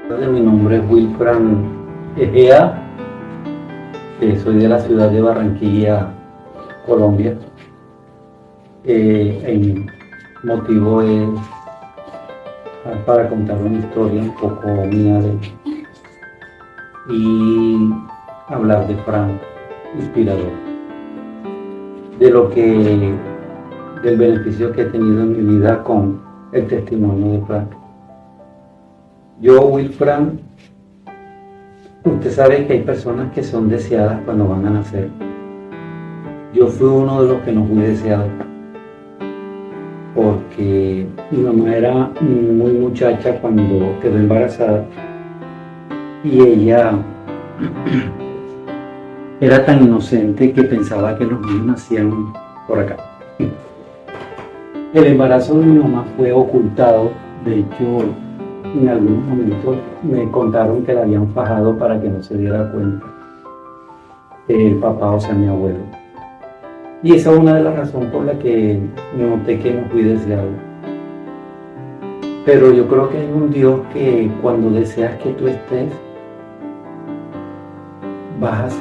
Mi nombre es Wilfran Egea, soy de la ciudad de Barranquilla, Colombia. El motivo es para contar una historia un poco mía y hablar de Fran, inspirador, del beneficio que he tenido en mi vida con el testimonio de Fran. Yo, Wilfran, usted sabe que hay personas que son deseadas cuando van a nacer. Yo fui uno de los que no fui deseado, porque mi mamá era muy muchacha cuando quedó embarazada y ella era tan inocente que pensaba que los niños nacían por acá. El embarazo de mi mamá fue ocultado. De hecho, en algunos momentos me contaron que la habían fajado para que no se diera cuenta el papá, o sea, mi abuelo. Y esa es una de las razones por la que noté que no fui deseado. Pero yo creo que hay un Dios que cuando deseas que tú estés,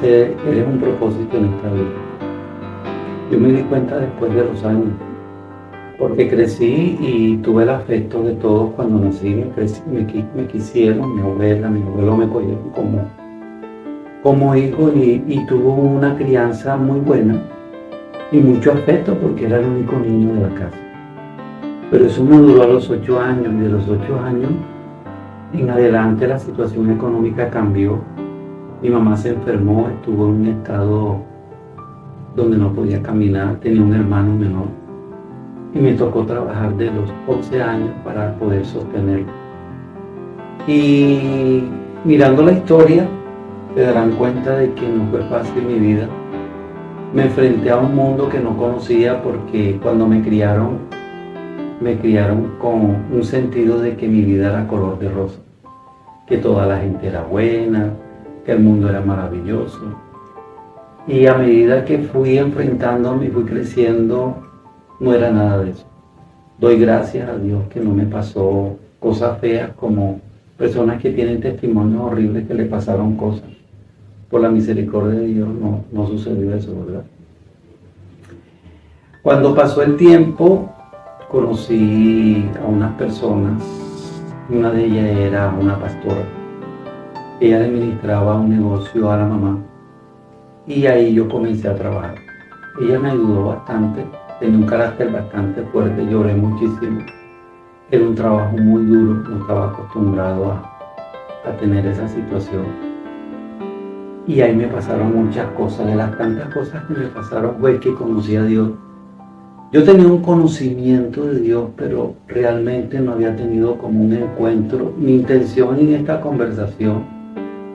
eres un propósito en esta vida. Yo me di cuenta después de los años, porque crecí y tuve el afecto de todos cuando nací. Me quisieron, mi abuela, mi abuelo me cogieron como hijo y tuvo una crianza muy buena y mucho afecto porque era el único niño de la casa. Pero eso me duró a los 8 años, y de los 8 años en adelante la situación económica cambió. Mi mamá se enfermó, estuvo en un estado donde no podía caminar, tenía un hermano menor y me tocó trabajar de los 11 años para poder sostenerlo. Y mirando la historia se darán cuenta de que no fue fácil mi vida. Me enfrenté a un mundo que no conocía porque cuando me criaron con un sentido de que mi vida era color de rosa, que toda la gente era buena, que el mundo era maravilloso. Y a medida que fui enfrentándome y fui creciendo, no era nada de eso. Doy gracias a Dios que no me pasó cosas feas como personas que tienen testimonios horribles que le pasaron cosas. Por la misericordia de Dios no sucedió eso, ¿verdad? Cuando pasó el tiempo, conocí a unas personas. Una de ellas era una pastora. Ella le ministraba un negocio a la mamá y ahí yo comencé a trabajar. Ella me ayudó bastante, tenía un carácter bastante fuerte, lloré muchísimo. Era un trabajo muy duro, no estaba acostumbrado a tener esa situación. Y ahí me pasaron muchas cosas. De las tantas cosas que me pasaron fue que conocí a Dios. Yo tenía un conocimiento de Dios, pero realmente no había tenido como un encuentro. Mi intención en esta conversación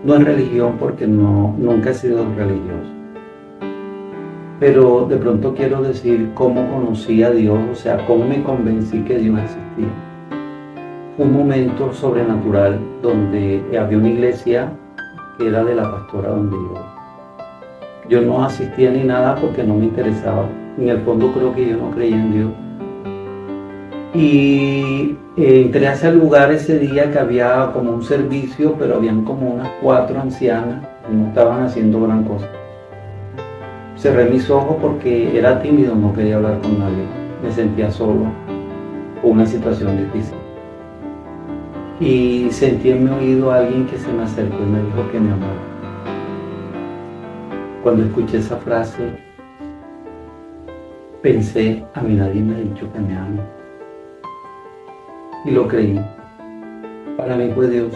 no es religión, porque nunca he sido religioso. Pero de pronto quiero decir cómo conocí a Dios, o sea, cómo me convencí que Dios existía. Fue un momento sobrenatural donde había una iglesia que era de la pastora donde yo no asistía ni nada porque no me interesaba. En el fondo creo que yo no creía en Dios. Y entré a ese lugar ese día que había como un servicio, pero habían como unas 4 ancianas que no estaban haciendo gran cosa. Cerré mis ojos porque era tímido, no quería hablar con nadie. Me sentía solo, con una situación difícil. Y sentí en mi oído a alguien que se me acercó y me dijo que me amaba. Cuando escuché esa frase, pensé, a mí nadie me ha dicho que me ama. Y lo creí. Para mí fue Dios.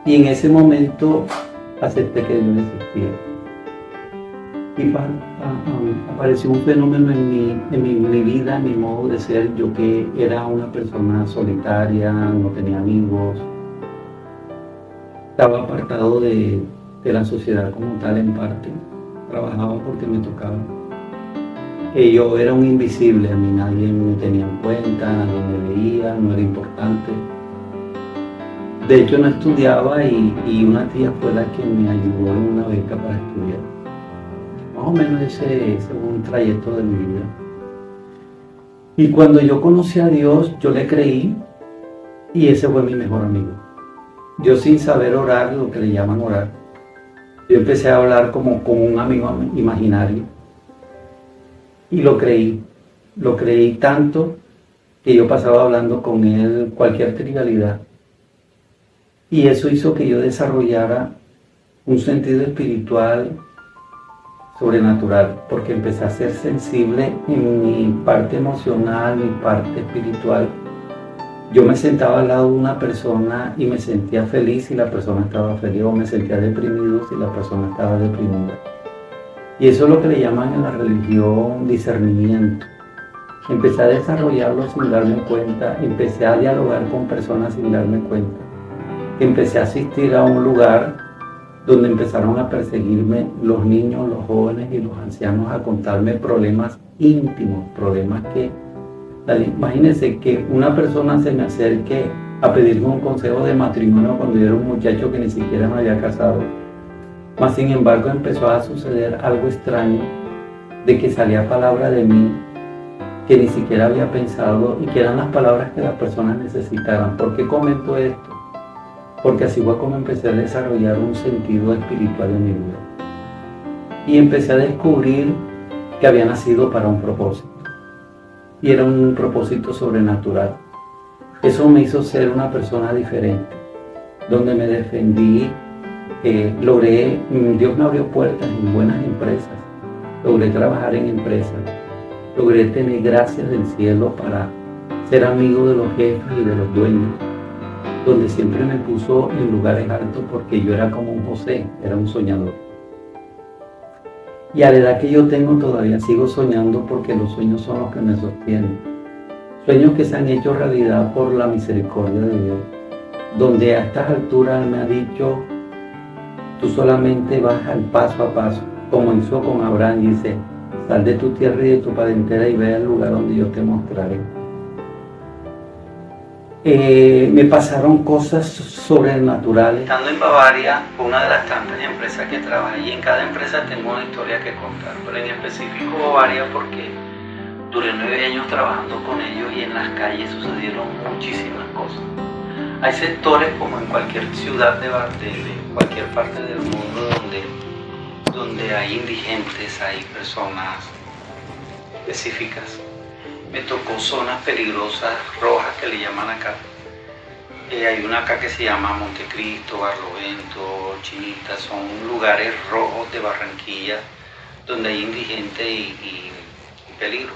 Y en ese momento acepté que Dios existía. Y apareció un fenómeno en mi vida, en mi modo de ser. Yo que era una persona solitaria, no tenía amigos, estaba apartado de la sociedad como tal en parte, trabajaba porque me tocaba. Yo era un invisible, a mí nadie me tenía en cuenta, nadie me veía, no era importante. De hecho no estudiaba y una tía fue la que me ayudó en una beca para estudiar. Más o menos ese fue un trayecto de mi vida. Y cuando yo conocí a Dios, yo le creí y ese fue mi mejor amigo. yo sin saber orar, lo que le llaman orar, yo empecé a hablar como con un amigo imaginario y lo creí tanto que yo pasaba hablando con él cualquier trivialidad. Y eso hizo que yo desarrollara un sentido espiritual sobrenatural, porque empecé a ser sensible en mi parte emocional, mi parte espiritual. Yo me sentaba al lado de una persona y me sentía feliz si la persona estaba feliz, o me sentía deprimido si la persona estaba deprimida. Y eso es lo que le llaman en la religión discernimiento. Empecé a desarrollarlo sin darme cuenta, empecé a dialogar con personas sin darme cuenta. Empecé a asistir a un lugar donde empezaron a perseguirme los niños, los jóvenes y los ancianos a contarme problemas íntimos, problemas que, imagínense que una persona se me acerque a pedirme un consejo de matrimonio cuando yo era un muchacho que ni siquiera me había casado. Mas sin embargo empezó a suceder algo extraño, de que salía palabra de mí que ni siquiera había pensado y que eran las palabras que las personas necesitaran. ¿Por qué comento esto? Porque así fue como empecé a desarrollar un sentido espiritual en mi vida. Y empecé a descubrir que había nacido para un propósito. Y era un propósito sobrenatural. Eso me hizo ser una persona diferente, donde me defendí, logré, Dios me abrió puertas en buenas empresas, logré trabajar en empresas, logré tener gracias del cielo para ser amigo de los jefes y de los dueños, donde siempre me puso en lugares altos porque yo era como un José, era un soñador. Y a la edad que yo tengo todavía sigo soñando porque los sueños son los que me sostienen. Sueños que se han hecho realidad por la misericordia de Dios, donde a estas alturas me ha dicho, tú solamente vas al paso a paso, como hizo con Abraham, y dice, sal de tu tierra y de tu parentela y ve al lugar donde yo te mostraré. Me pasaron cosas sobrenaturales. Estando en Bavaria, una de las tantas empresas que trabajé, y en cada empresa tengo una historia que contar, pero en específico Bavaria porque duré 9 años trabajando con ellos y en las calles sucedieron muchísimas cosas. Hay sectores, como en cualquier ciudad de cualquier parte del mundo, donde hay indigentes, hay personas específicas. Me tocó zonas peligrosas, rojas, que le llaman acá. Hay una acá que se llama Montecristo, Barlovento, Chinita, son lugares rojos de Barranquilla, donde hay indigentes y peligro.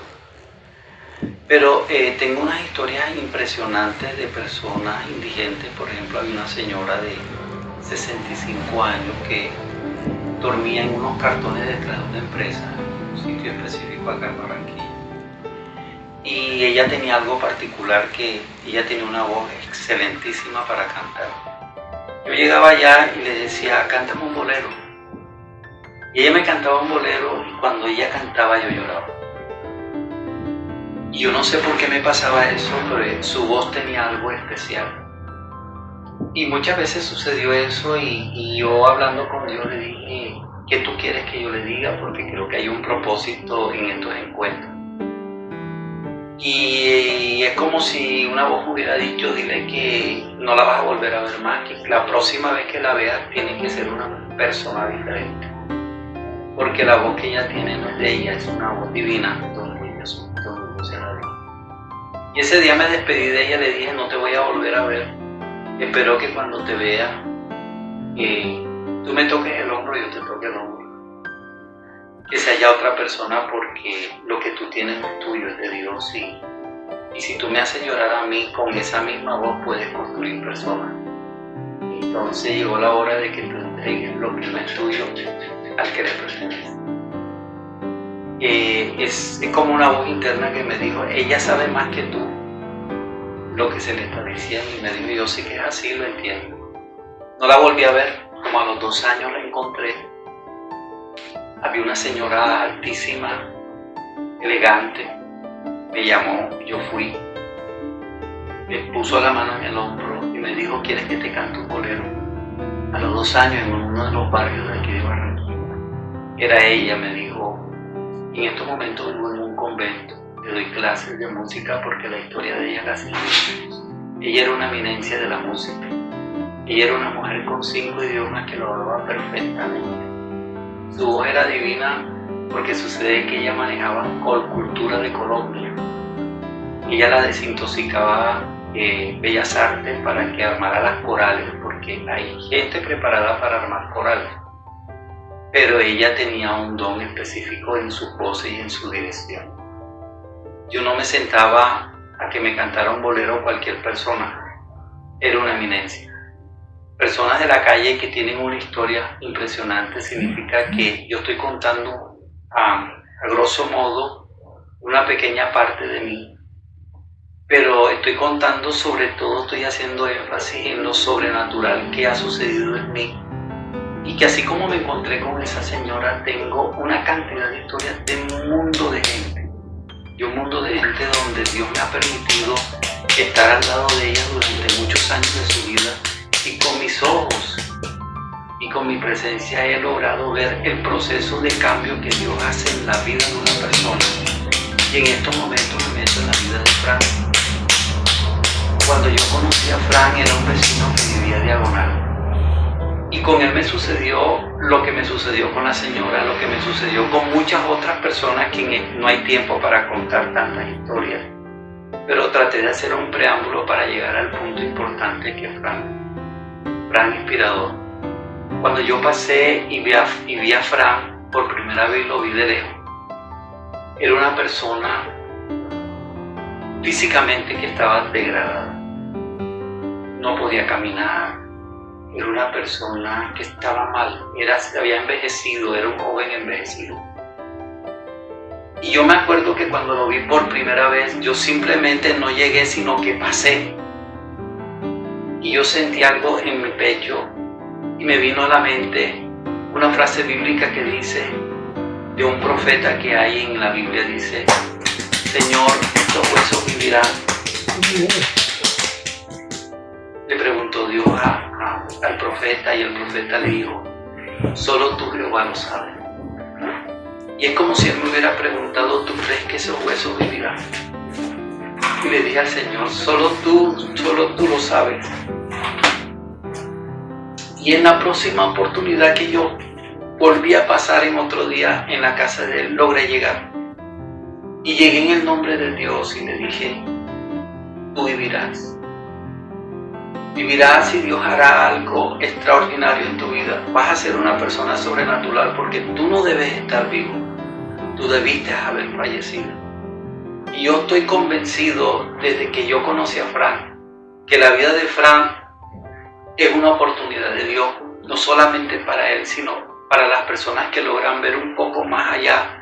Pero tengo unas historias impresionantes de personas indigentes. Por ejemplo, hay una señora de 65 años que dormía en unos cartones detrás de una empresa, en un sitio específico acá en Barranquilla. Y ella tenía algo particular, que ella tenía una voz excelentísima para cantar. Yo llegaba allá y le decía, cántame un bolero. Y ella me cantaba un bolero y cuando ella cantaba yo lloraba. Y yo no sé por qué me pasaba eso, pero su voz tenía algo especial. Y muchas veces sucedió eso y yo hablando con Dios le dije, ¿qué tú quieres que yo le diga? Porque creo que hay un propósito en estos encuentros. Y es como si una voz me hubiera dicho, dile que no la vas a volver a ver más, que la próxima vez que la veas tiene que ser una persona diferente. Porque la voz que ella tiene no es de ella, es una voz divina, donde Dios se la dio. Y ese día me despedí de ella, le dije, no te voy a volver a ver. Espero que cuando te vea, tú me toques el hombro y yo te toque el hombro. Que se haya otra persona, porque lo que tú tienes no es tuyo, es de Dios. Y si tú me haces llorar a mí, con esa misma voz puedes construir personas. Entonces llegó la hora de que tú entregues lo que no es tuyo al que le pertenece. Es como una voz interna que me dijo, ella sabe más que tú lo que se le está diciendo, y me dijo, yo sí que es así, lo entiendo. No la volví a ver, como a los 2 años la encontré. Había una señora altísima, elegante, me llamó, yo fui, me puso la mano en el hombro y me dijo, ¿quieres que te cante un bolero? A los 2 años en uno de los barrios de aquí de Barranquilla. Era ella, me dijo, y en estos momentos vivo en un convento, le doy clases de música porque la historia de ella casi no. Ella era una eminencia de la música. Ella era una mujer con 5 idiomas que lo hablaba perfectamente. Su voz era divina porque sucede que ella manejaba cultura de Colombia. Ella la desintoxicaba Bellas Artes para que armara las corales, porque hay gente preparada para armar corales. Pero ella tenía un don específico en su voz y en su dirección. Yo no me sentaba a que me cantara un bolero o cualquier persona. Era una eminencia. Personas de la calle que tienen una historia impresionante significa que yo estoy contando a grosso modo una pequeña parte de mí, pero estoy contando, sobre todo estoy haciendo énfasis en lo sobrenatural que ha sucedido en mí, y que así como me encontré con esa señora, tengo una cantidad de historias de un mundo de gente, donde Dios me ha permitido estar al lado de ella durante muchos años de su vida, y con mis ojos y con mi presencia he logrado ver el proceso de cambio que Dios hace en la vida de una persona. Y en estos momentos me meto en la vida de Fran. Cuando yo conocí a Fran, era un vecino que vivía diagonal. Y con él me sucedió lo que me sucedió con la señora, lo que me sucedió con muchas otras personas que no hay tiempo para contar tantas historias. Pero traté de hacer un preámbulo para llegar al punto importante que es Fran inspirador. Cuando yo pasé y vi a Fran por primera vez, lo vi de lejos. Era una persona físicamente que estaba degradada. No podía caminar. Era una persona que estaba mal. Se había envejecido, era un joven envejecido. Y yo me acuerdo que cuando lo vi por primera vez, yo simplemente no llegué, sino que pasé. Y yo sentí algo en mi pecho y me vino a la mente una frase bíblica que dice, de un profeta que hay en la Biblia, dice, Señor, estos huesos vivirán. Le preguntó Dios al profeta, y el profeta le dijo, solo tú, Jehová, lo sabes. Y es como si él me hubiera preguntado, ¿tú crees que esos huesos vivirán? Y le dije al Señor, solo tú lo sabes. Y en la próxima oportunidad que yo volví a pasar en otro día en la casa de él, logré llegar. Y llegué en el nombre de Dios y le dije, tú vivirás. Vivirás y Dios hará algo extraordinario en tu vida. Vas a ser una persona sobrenatural porque tú no debes estar vivo. Tú debiste haber fallecido. Y yo estoy convencido desde que yo conocí a Fran, que la vida de Fran es una oportunidad de Dios, no solamente para él, sino para las personas que logran ver un poco más allá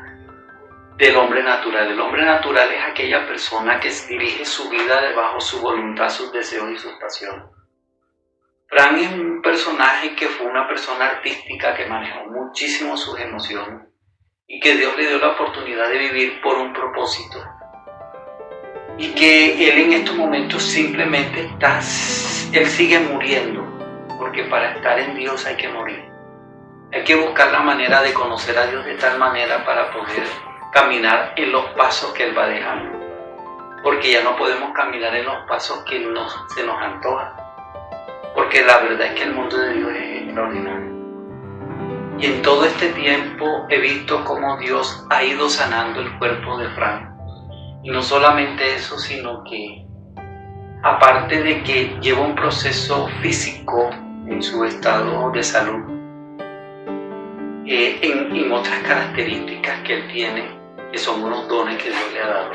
del hombre natural. El hombre natural es aquella persona que dirige su vida bajo su voluntad, sus deseos y sus pasiones. Fran es un personaje que fue una persona artística que manejó muchísimo sus emociones y que Dios le dio la oportunidad de vivir por un propósito. Y que él en estos momentos simplemente él sigue muriendo, porque para estar en Dios hay que morir. Hay que buscar la manera de conocer a Dios de tal manera para poder caminar en los pasos que Él va dejando. Porque ya no podemos caminar en los pasos que se nos antoja. Porque la verdad es que el mundo de Dios es extraordinario. Y en todo este tiempo he visto cómo Dios ha ido sanando el cuerpo de Fran. Y no solamente eso, sino que aparte de que lleva un proceso físico en su estado de salud, en otras características que él tiene, que son unos dones que Dios le ha dado,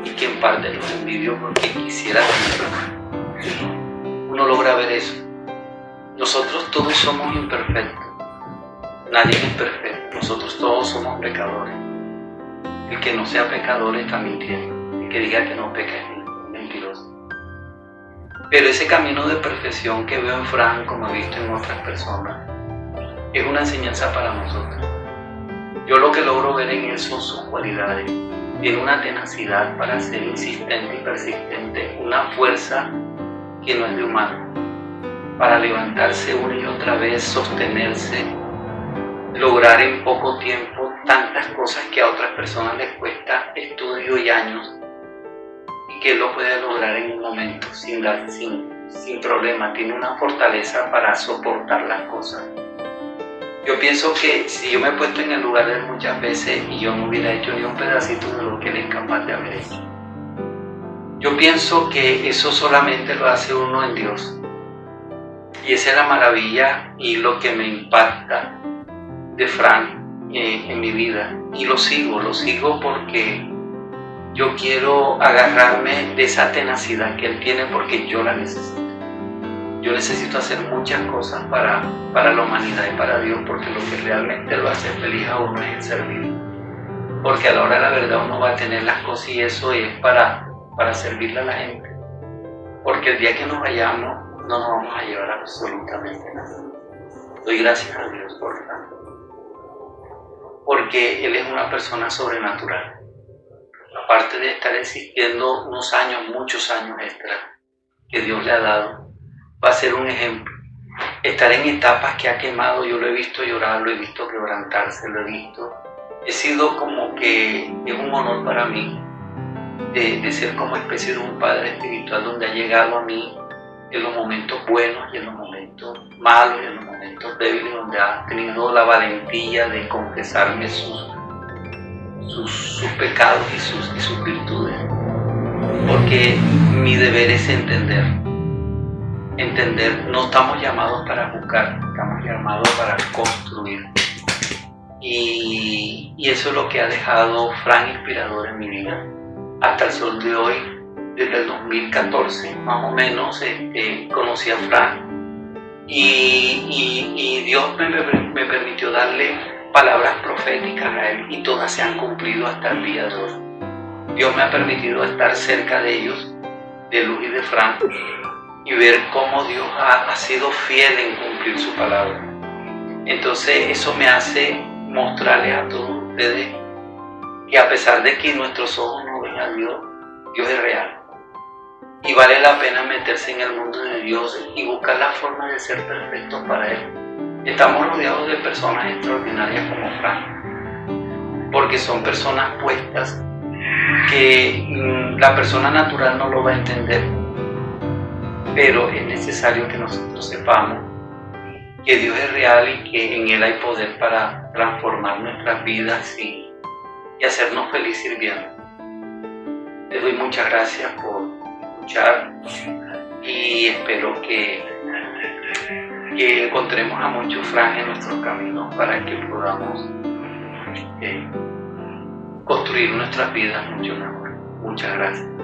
y que en parte los envidio porque quisiera tenerlos. Uno logra ver eso. Nosotros todos somos imperfectos, nadie es perfecto, nosotros todos somos pecadores. El que no sea pecador está mintiendo, el que diga que no peca es mentiroso. Pero ese camino de perfección que veo en Fran, como he visto en otras personas, es una enseñanza para nosotros. Yo lo que logro ver en él son sus cualidades. Tiene una tenacidad para ser insistente y persistente, una fuerza que no es de humano, para levantarse una y otra vez, sostenerse, lograr en poco tiempo tantas cosas que a otras personas les cuesta estudio y años, y que él lo puede lograr en un momento sin sin problema, tiene una fortaleza para soportar las cosas. Yo pienso que si yo me he puesto en el lugar de él muchas veces y yo no hubiera hecho ni un pedacito de lo que él es capaz de haber hecho. Yo pienso que eso solamente lo hace uno en Dios. Y esa es la maravilla y lo que me impacta de Fran en mi vida. Y lo sigo porque yo quiero agarrarme de esa tenacidad que él tiene porque yo la necesito. Yo necesito hacer muchas cosas para la humanidad y para Dios, porque lo que realmente lo hace feliz a uno es el servir. Porque a la hora de la verdad uno va a tener las cosas y eso es para servirle a la gente. Porque el día que nos vayamos no nos vamos a llevar absolutamente nada. Doy gracias a Dios por tanto. Porque Él es una persona sobrenatural. Aparte de estar existiendo unos años, muchos años extra que Dios le ha dado, va a ser un ejemplo. Estar en etapas que ha quemado, yo lo he visto llorar, lo he visto quebrantarse, lo he visto. He sido como que es un honor para mí de ser como especie de un padre espiritual donde ha llegado a mí en los momentos buenos y en los momentos malos y en los momentos débiles, donde ha tenido la valentía de confesarme sus pecados y sus virtudes. Porque mi deber es entender, no estamos llamados para juzgar, estamos llamados para construir. Y eso es lo que ha dejado Fran inspirador en mi vida. Hasta el sol de hoy, desde el 2014, más o menos, conocí a Fran. Y Dios me permitió darle palabras proféticas a él y todas se han cumplido hasta el día de hoy. Dios me ha permitido estar cerca de ellos, de Luz y de Fran, y ver cómo Dios ha sido fiel en cumplir su palabra. Entonces eso me hace mostrarles a todos ustedes que a pesar de que nuestros ojos no ven a Dios, Dios es real. Y vale la pena meterse en el mundo de Dios y buscar la forma de ser perfectos para Él. Estamos rodeados de personas extraordinarias como Fran, porque son personas puestas que la persona natural no lo va a entender, pero es necesario que nosotros sepamos que Dios es real y que en Él hay poder para transformar nuestras vidas y hacernos felices sirviendo. Les doy muchas gracias por escuchar y espero que encontremos a muchos Fran en nuestros caminos para que podamos construir nuestras vidas mucho mejor. Muchas gracias.